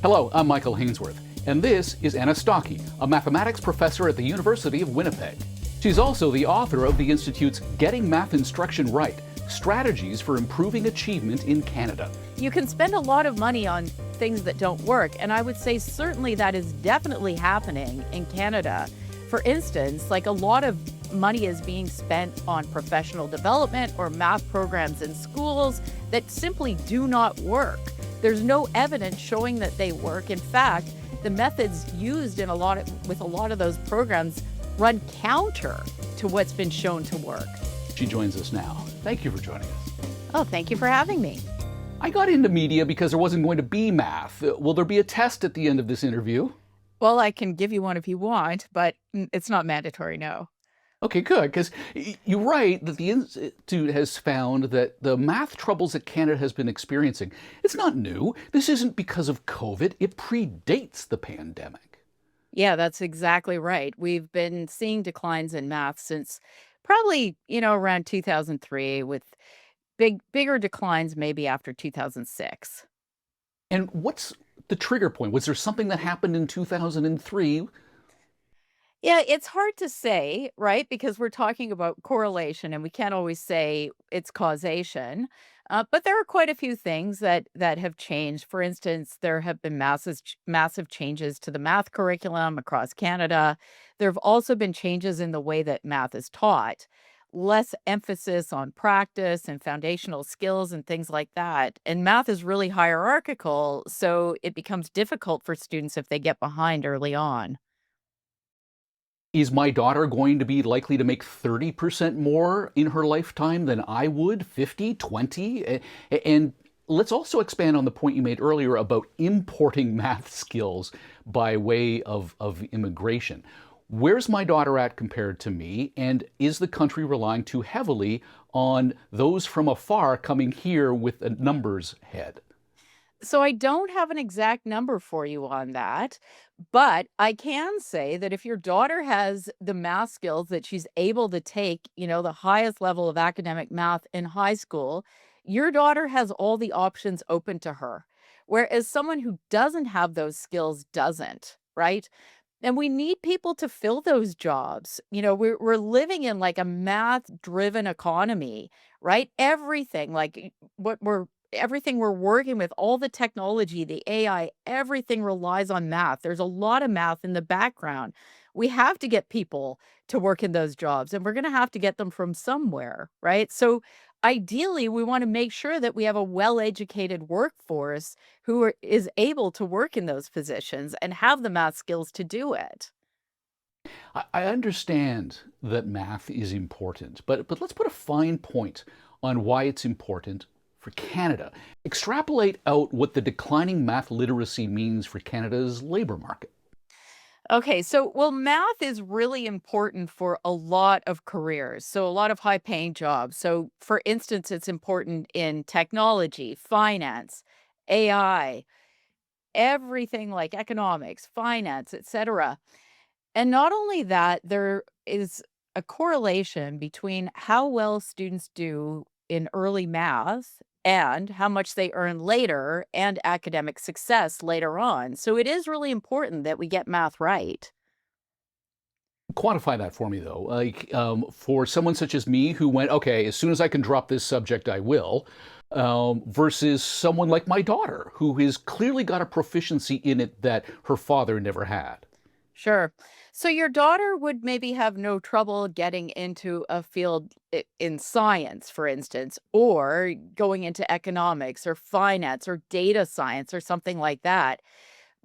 Hello, I'm Michael Hainsworth, and this is Anna Stokke, a mathematics professor at the University of Winnipeg. She's also the author of the Institute's Getting Math Instruction Right, Strategies for Improving Achievement in Canada. You can spend a lot of money on things that don't work, and I would say certainly that is definitely happening in Canada. For instance, like a lot of money is being spent on professional development or math programs in schools that simply do not work. There's no evidence showing that they work. In fact, the methods used with a lot of those programs run counter to what's been shown to work. She joins us now. Thank you for joining us. Oh, thank you for having me. I got into media because there wasn't going to be math. Will there be a test at the end of this interview? Well, I can give you one if you want, but it's not mandatory, no. Okay, good, because you write that the Institute has found that the math troubles that Canada has been experiencing, it's not new. This isn't because of COVID. It predates the pandemic. Yeah, that's exactly right. We've been seeing declines in math since probably, around 2003 with bigger declines maybe after 2006. And what's the trigger point? Was there something that happened in 2003? Yeah, it's hard to say, right? Because we're talking about correlation and we can't always say it's causation. But there are quite a few things that have changed. For instance, there have been massive changes to the math curriculum across Canada. There have also been changes in the way that math is taught, less emphasis on practice and foundational skills and things like that. And math is really hierarchical, so it becomes difficult for students if they get behind early on. Is my daughter going to be likely to make 30% more in her lifetime than I would, 50, 20? And let's also expand on the point you made earlier about importing math skills by way of immigration. Where's my daughter at compared to me? And is the country relying too heavily on those from afar coming here with a numbers head? So I don't have an exact number for you on that, but I can say that if your daughter has the math skills that she's able to take, the highest level of academic math in high school, your daughter has all the options open to her. Whereas someone who doesn't have those skills doesn't, right? And we need people to fill those jobs. We're living in like a math driven economy, right? Everything, everything we're working with, all the technology, the AI, everything relies on math. There's a lot of math in the background. We have to get people to work in those jobs, and we're going to have to get them from somewhere, right? So ideally, we want to make sure that we have a well-educated workforce is able to work in those positions and have the math skills to do it. I understand that math is important, but let's put a fine point on why it's important for Canada. Extrapolate out what the declining math literacy means for Canada's labor market. Okay, math is really important for a lot of careers, so a lot of high paying jobs. So, for instance, it's important in technology, finance, AI, everything like economics, finance, etc. And not only that, there is a correlation between how well students do in early math and how much they earn later and academic success later on. So it is really important that we get math right. Quantify that for me, though. For someone such as me who went, okay, as soon as I can drop this subject, I will, versus someone like my daughter who has clearly got a proficiency in it that her father never had. Sure. So your daughter would maybe have no trouble getting into a field in science, for instance, or going into economics or finance or data science or something like that.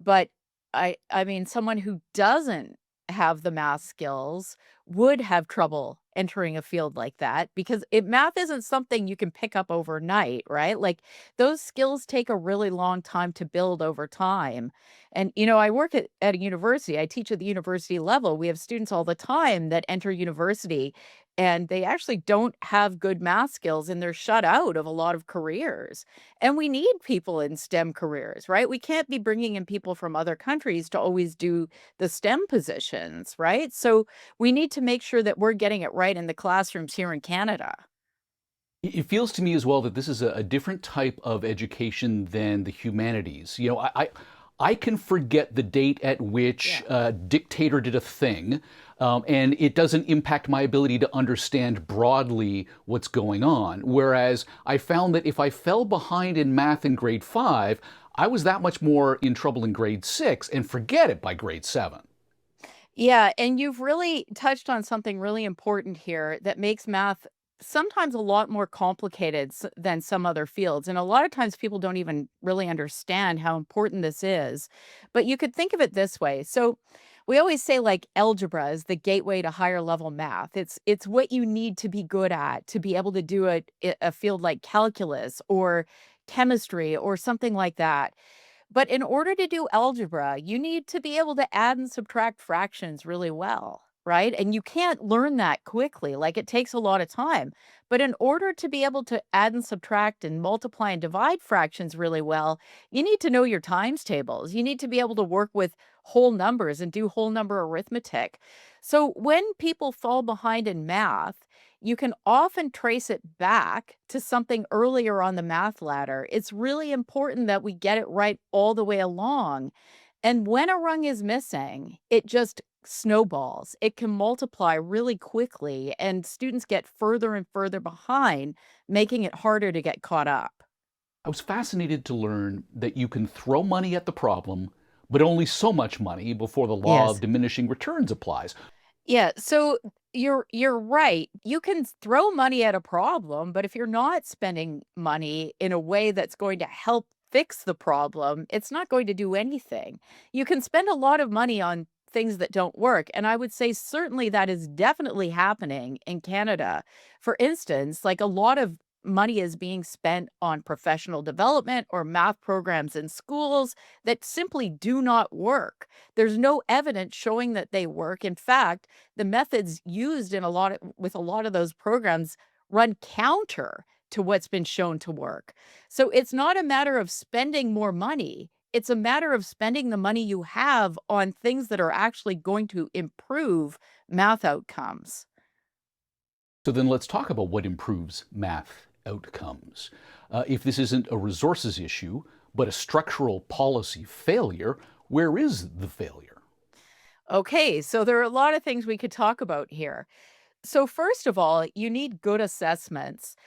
But I mean, someone who doesn't have the math skills would have trouble entering a field like that because math isn't something you can pick up overnight, right? Like those skills take a really long time to build over time. And, I work at a university, I teach at the university level. We have students all the time that enter university and they actually don't have good math skills and they're shut out of a lot of careers. And we need people in STEM careers, right? We can't be bringing in people from other countries to always do the STEM positions, right? So we need to make sure that we're getting it right in the classrooms here in Canada. It feels to me as well that this is a different type of education than the humanities. I can forget the date at which Yeah. a dictator did a thing, and it doesn't impact my ability to understand broadly what's going on. Whereas I found that if I fell behind in math in grade 5, I was that much more in trouble in grade 6 and forget it by grade 7. Yeah, and you've really touched on something really important here that makes math sometimes a lot more complicated than some other fields. And a lot of times people don't even really understand how important this is. But you could think of it this way. So we always say like algebra is the gateway to higher level math. It's what you need to be good at to be able to do a field like calculus or chemistry or something like that. But in order to do algebra, you need to be able to add and subtract fractions really well, right? And you can't learn that quickly. Like it takes a lot of time. But in order to be able to add and subtract and multiply and divide fractions really well, you need to know your times tables. You need to be able to work with whole numbers and do whole number arithmetic. So when people fall behind in math, you can often trace it back to something earlier on the math ladder. It's really important that we get it right all the way along. And when a rung is missing, it just snowballs. It can multiply really quickly, and students get further and further behind, making it harder to get caught up. I was fascinated to learn that you can throw money at the problem, but only so much money before the law of Yes. diminishing returns applies. Yeah, so you're right. You can throw money at a problem, but if you're not spending money in a way that's going to help fix the problem, it's not going to do anything. You can spend a lot of money on things that don't work, and I would say certainly that is definitely happening in Canada. For instance, like a lot of money is being spent on professional development or math programs in schools that simply do not work. There's no evidence showing that they work. In fact, the methods used in a lot of with a lot of those programs run counter to what's been shown to work. So it's not a matter of spending more money. It's a matter of spending the money you have on things that are actually going to improve math outcomes. So then let's talk about what improves math outcomes. If this isn't a resources issue, but a structural policy failure, where is the failure? Okay, so there are a lot of things we could talk about here. So first of all, you need good assessments.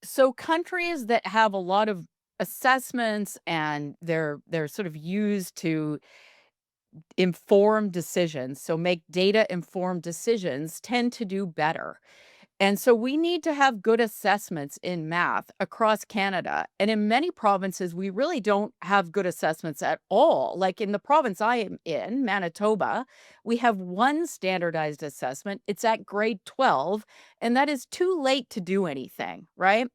So countries that have a lot of assessments and they're sort of used to inform decisions, so make data informed decisions tend to do better. And so we need to have good assessments in math across Canada. And in many provinces, we really don't have good assessments at all. Like in the province I am in, Manitoba, we have one standardized assessment. It's at grade 12, and that is too late to do anything, right?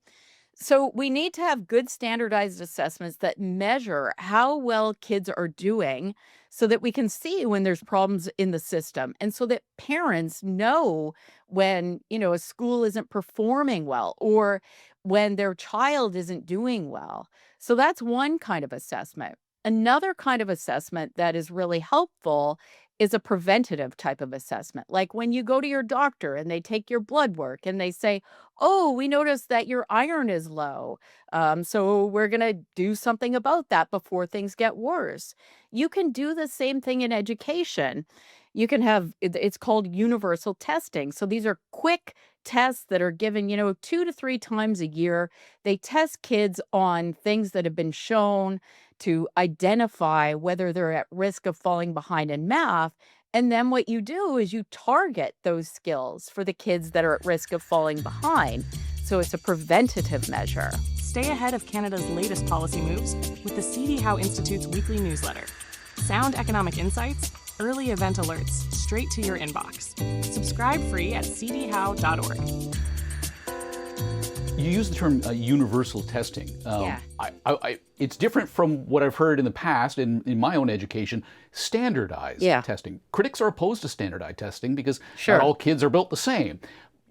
So we need to have good standardized assessments that measure how well kids are doing so that we can see when there's problems in the system and so that parents know when, a school isn't performing well or when their child isn't doing well. So that's one kind of assessment. Another kind of assessment that is really helpful is a preventative type of assessment. Like when you go to your doctor and they take your blood work and they say, "Oh, we noticed that your iron is low. So we're going to do something about that before things get worse." You can do the same thing in education. You can have, it's called universal testing. So these are quick tests that are given, 2 to 3 times a year. They test kids on things that have been shown to identify whether they're at risk of falling behind in math. And then what you do is you target those skills for the kids that are at risk of falling behind. So it's a preventative measure. Stay ahead of Canada's latest policy moves with the CD Howe Institute's weekly newsletter. Sound economic insights, early event alerts, straight to your inbox. Subscribe free at cdhowe.org. You use the term universal testing. Yeah. It's different from what I've heard in the past in my own education, standardized Yeah. testing. Critics are opposed to standardized testing because Sure. not all kids are built the same.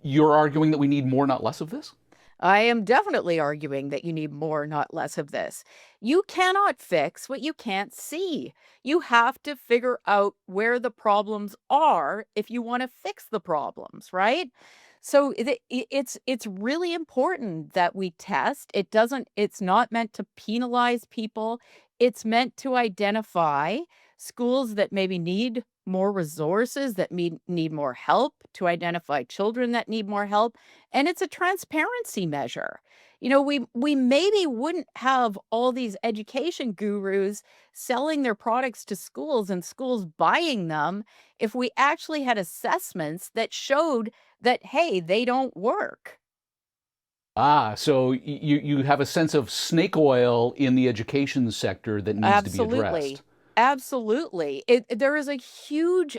You're arguing that we need more, not less of this? I am definitely arguing that you need more, not less of this. You cannot fix what you can't see. You have to figure out where the problems are if you want to fix the problems, right? So it's really important that we test. It's not meant to penalize people. It's meant to identify schools that maybe need more resources, that need more help, to identify children that need more help, and it's a transparency measure. We maybe wouldn't have all these education gurus selling their products to schools and schools buying them if we actually had assessments that showed that, hey, they don't work. Ah, so you have a sense of snake oil in the education sector that needs to be addressed. Absolutely. Absolutely. There is a huge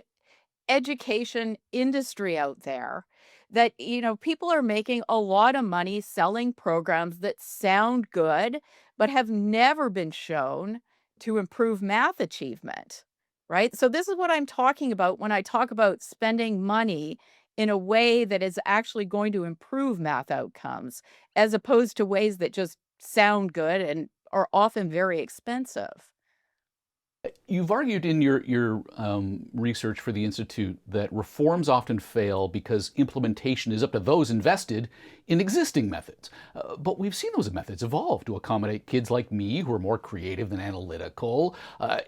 education industry out there that, people are making a lot of money selling programs that sound good, but have never been shown to improve math achievement, right? So this is what I'm talking about when I talk about spending money in a way that is actually going to improve math outcomes, as opposed to ways that just sound good and are often very expensive. You've argued in your research for the Institute that reforms often fail because implementation is up to those invested in existing methods. But we've seen those methods evolve to accommodate kids like me who are more creative than analytical.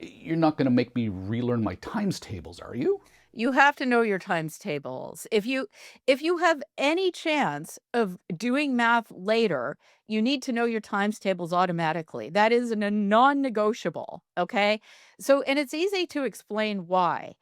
You're not going to make me relearn my times tables, are you? You have to know your times tables. If you have any chance of doing math later, you need to know your times tables automatically. That is a non-negotiable, okay? So and it's easy to explain why.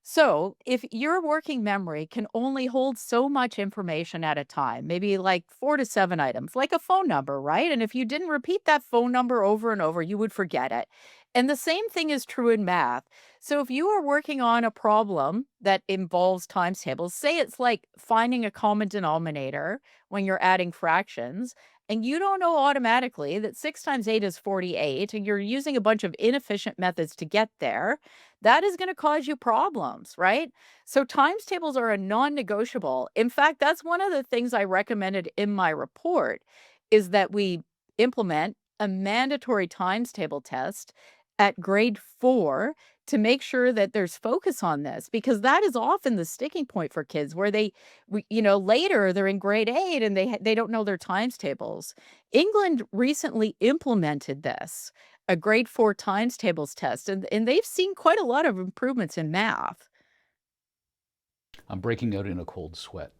So, if your working memory can only hold so much information at a time, maybe like 4 to 7 items, like a phone number, right? And if you didn't repeat that phone number over and over, you would forget it. And the same thing is true in math. So, if you are working on a problem that involves times tables, say it's like finding a common denominator when you're adding fractions, and you don't know automatically that 6 times 8 is 48, and you're using a bunch of inefficient methods to get there, that is going to cause you problems, right? So times tables are a non-negotiable. In fact, that's one of the things I recommended in my report is that we implement a mandatory times table test at grade 4 to make sure that there's focus on this because that is often the sticking point for kids where later they're in grade 8 and they don't know their times tables. England recently implemented this, a grade 4 times tables test, and they've seen quite a lot of improvements in math. I'm breaking out in a cold sweat.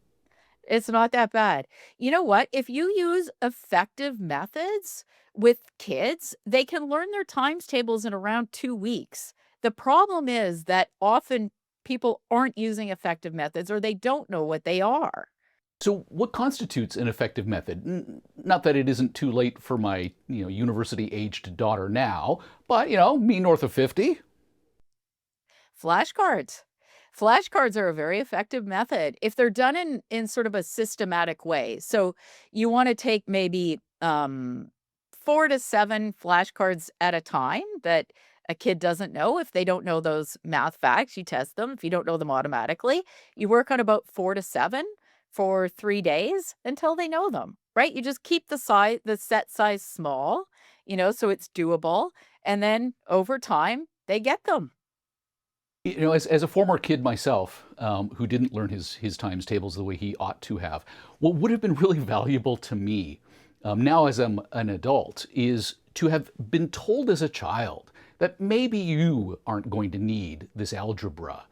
It's not that bad. You know what? If you use effective methods with kids, they can learn their times tables in around 2 weeks. The problem is that often people aren't using effective methods or they don't know what they are. So, what constitutes an effective method? Not that it isn't too late for my, university-aged daughter now, but me north of 50. Flashcards. Flashcards are a very effective method if they're done in sort of a systematic way. So you want to take maybe 4 to 7 flashcards at a time that a kid doesn't know. If they don't know those math facts, you test them. If you don't know them automatically, you work on about 4 to 7 for 3 days until they know them. Right? You just keep the set size small, so it's doable, and then over time they get them. As a former kid myself, who didn't learn his times tables the way he ought to have, what would have been really valuable to me, now as I'm an adult, is to have been told as a child that maybe you aren't going to need this algebra,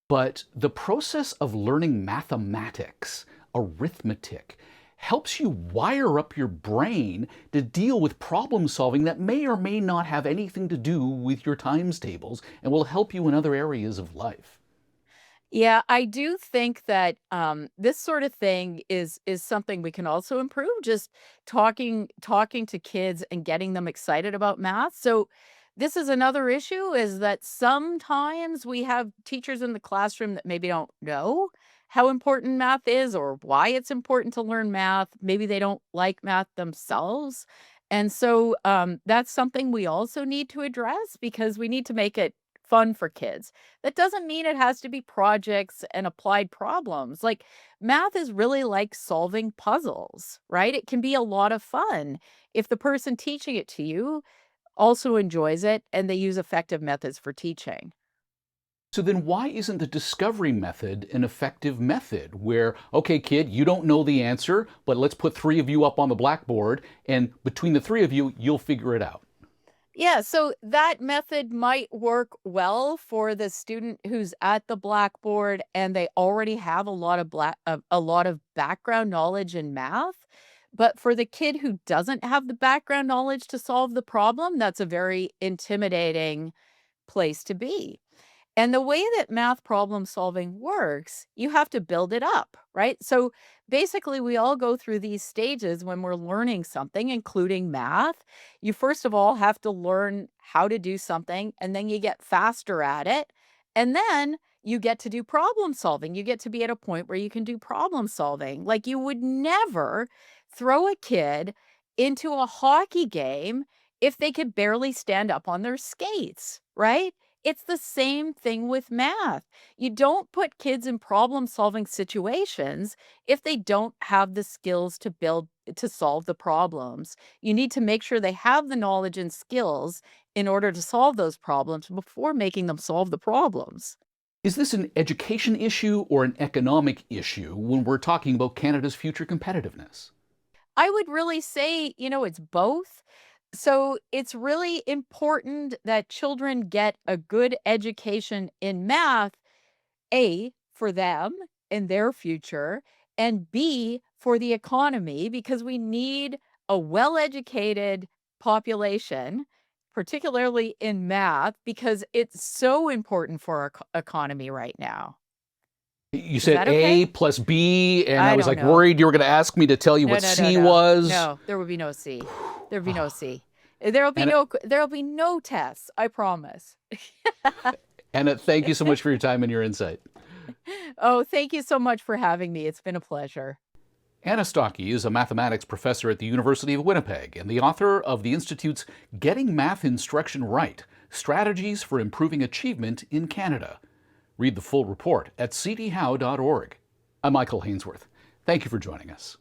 but the process of learning mathematics, arithmetic, helps you wire up your brain to deal with problem solving that may or may not have anything to do with your times tables and will help you in other areas of life. Yeah, I do think that this sort of thing is something we can also improve. Just talking to kids and getting them excited about math. So this is another issue: is that sometimes we have teachers in the classroom that maybe don't know how important math is or why it's important to learn math. Maybe they don't like math themselves, and so that's something we also need to address because we need to make it fun for kids. That doesn't mean it has to be projects and applied problems. Like math is really like solving puzzles, right? It can be a lot of fun if the person teaching it to you also enjoys it and they use effective methods for teaching. So then why isn't the discovery method an effective method where, okay, kid, you don't know the answer, but let's put three of you up on the blackboard, and between the three of you, you'll figure it out? Yeah, so that method might work well for the student who's at the blackboard and they already have a lot of background knowledge in math. But for the kid who doesn't have the background knowledge to solve the problem, that's a very intimidating place to be. And the way that math problem solving works, you have to build it up, right? So basically, we all go through these stages when we're learning something, including math. You first of all have to learn how to do something, and then you get faster at it. And then you get to do problem solving. You get to be at a point where you can do problem solving. Like you would never throw a kid into a hockey game if they could barely stand up on their skates, right? It's the same thing with math. You don't put kids in problem-solving situations if they don't have the skills to solve the problems. You need to make sure they have the knowledge and skills in order to solve those problems before making them solve the problems. Is this an education issue or an economic issue when we're talking about Canada's future competitiveness? I would really say, it's both. So it's really important that children get a good education in math, A, for them and their future, and B, for the economy, because we need a well-educated population, particularly in math, because it's so important for our economy right now. You Is said that A okay? plus B, and I I was don't like know. worried you were going to ask me to tell you No, what no, no, C no. was. No, there will be no C. There'll be no C. There'll be And there'll be no tests, I promise. Thank you so much for your time and your insight. Oh, thank you so much for having me. It's been a pleasure. Anna Stokke is a mathematics professor at the University of Winnipeg and the author of the Institute's Getting Math Instruction Right: Strategies for Improving Achievement in Canada. Read the full report at cdhow.org. I'm Michael Hainsworth. Thank you for joining us.